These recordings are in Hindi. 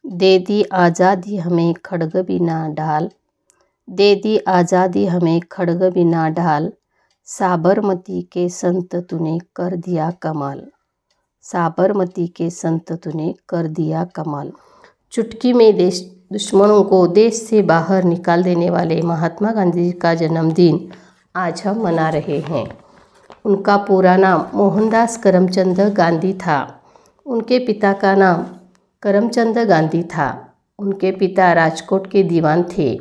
दे दी आज़ादी हमें खड्ग बिना ढाल, दे दी आज़ादी हमें खड्ग बिना ढाल, साबरमती के संत तूने कर दिया कमाल, साबरमती के संत तूने कर दिया कमाल। चुटकी में देश दुश्मनों को देश से बाहर निकाल देने वाले महात्मा गांधी का जन्मदिन आज हम मना रहे हैं। उनका पूरा नाम मोहनदास करमचंद गांधी था। उनके पिता का नाम करमचंद गांधी था। उनके पिता राजकोट के दीवान थे।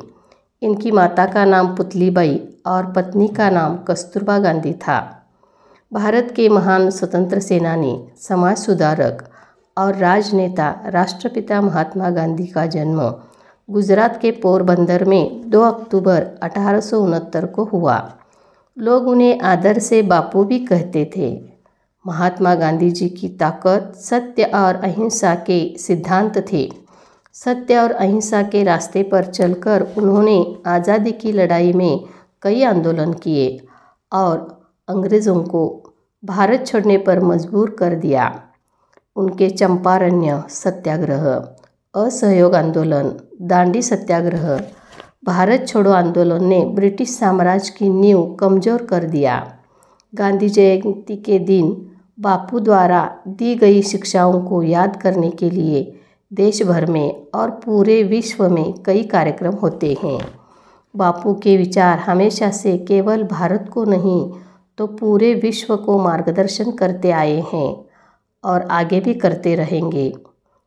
इनकी माता का नाम पुतलीबाई और पत्नी का नाम कस्तूरबा गांधी था। भारत के महान स्वतंत्र सेनानी, समाज सुधारक और राजनेता राष्ट्रपिता महात्मा गांधी का जन्म गुजरात के पोरबंदर में 2 अक्टूबर 1869 को हुआ। लोग उन्हें आदर से बापू भी कहते थे। महात्मा गांधी जी की ताकत सत्य और अहिंसा के सिद्धांत थे। सत्य और अहिंसा के रास्ते पर चलकर उन्होंने आज़ादी की लड़ाई में कई आंदोलन किए और अंग्रेज़ों को भारत छोड़ने पर मजबूर कर दिया। उनके चंपारण्य सत्याग्रह, असहयोग आंदोलन, दांडी सत्याग्रह, भारत छोड़ो आंदोलन ने ब्रिटिश साम्राज्य की नींव कमज़ोर कर दिया। गांधी जयंती के दिन बापू द्वारा दी गई शिक्षाओं को याद करने के लिए देश भर में और पूरे विश्व में कई कार्यक्रम होते हैं। बापू के विचार हमेशा से केवल भारत को नहीं तो पूरे विश्व को मार्गदर्शन करते आए हैं और आगे भी करते रहेंगे।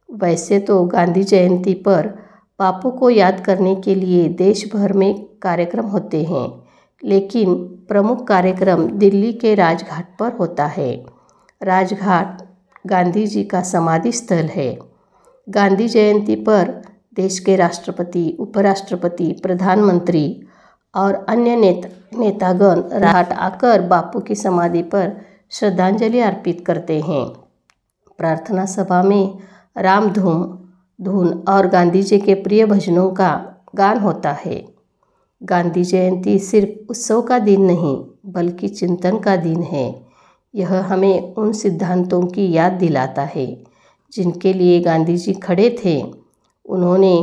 वैसे तो गांधी जयंती पर बापू को याद करने के लिए देश भर में कार्यक्रम होते हैं, लेकिन प्रमुख कार्यक्रम दिल्ली के राजघाट पर होता है। राजघाट गांधी जी का समाधि स्थल है। गांधी जयंती पर देश के राष्ट्रपति, उपराष्ट्रपति, प्रधानमंत्री और अन्य नेतागण राजघाट आकर बापू की समाधि पर श्रद्धांजलि अर्पित करते हैं। प्रार्थना सभा में राम धुन और गांधी जी के प्रिय भजनों का गान होता है। गांधी जयंती सिर्फ उत्सव का दिन नहीं बल्कि चिंतन का दिन है। यह हमें उन सिद्धांतों की याद दिलाता है जिनके लिए गांधी जी खड़े थे। उन्होंने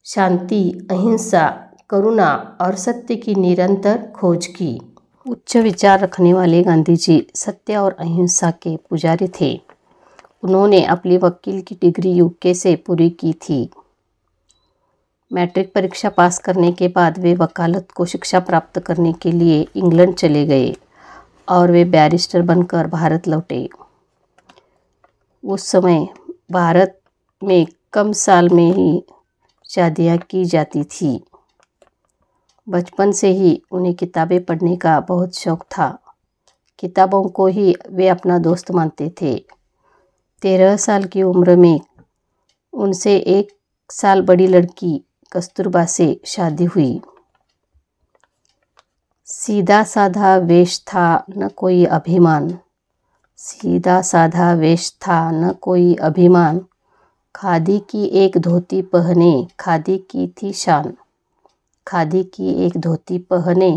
शांति, अहिंसा, करुणा और सत्य की निरंतर खोज की। उच्च विचार रखने वाले गांधी जी सत्य और अहिंसा के पुजारी थे। उन्होंने अपनी वकील की डिग्री यूके से पूरी की थी। मैट्रिक परीक्षा पास करने के बाद वे वकालत को शिक्षा प्राप्त करने के लिए इंग्लैंड चले गए और वे बैरिस्टर बनकर भारत लौटे। उस समय भारत में कम साल में ही शादियां की जाती थी। बचपन से ही उन्हें किताबें पढ़ने का बहुत शौक था। किताबों को ही वे अपना दोस्त मानते थे। 13 साल की उम्र में उनसे 1 साल बड़ी लड़की कस्तूरबा से शादी हुई। सीधा साधा वेश था न कोई अभिमान, सीधा साधा वेश था न कोई अभिमान, खादी की एक धोती पहने खादी की थी शान, खादी की एक धोती पहने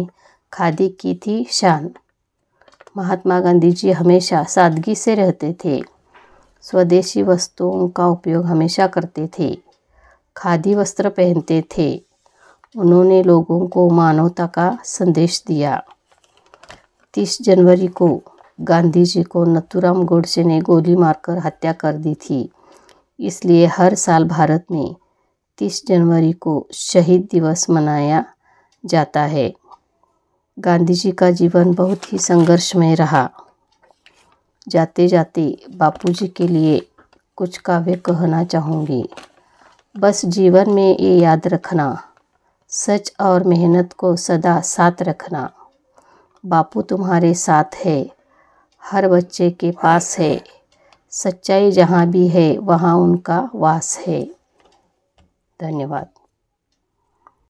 खादी की थी शान। महात्मा गांधी जी हमेशा सादगी से रहते थे। स्वदेशी वस्तुओं का उपयोग हमेशा करते थे। खादी वस्त्र पहनते थे। उन्होंने लोगों को मानवता का संदेश दिया। 30 जनवरी को गांधी जी को नथुराम गोडसे ने गोली मारकर हत्या कर दी थी। इसलिए हर साल भारत में 30 जनवरी को शहीद दिवस मनाया जाता है। गांधी जी का जीवन बहुत ही संघर्षमय रहा। जाते जाते बापूजी के लिए कुछ काव्य कहना चाहूँगी। बस जीवन में ये याद रखना, सच और मेहनत को सदा साथ रखना। बापू तुम्हारे साथ है, हर बच्चे के पास है। सच्चाई जहाँ भी है वहाँ उनका वास है। धन्यवाद।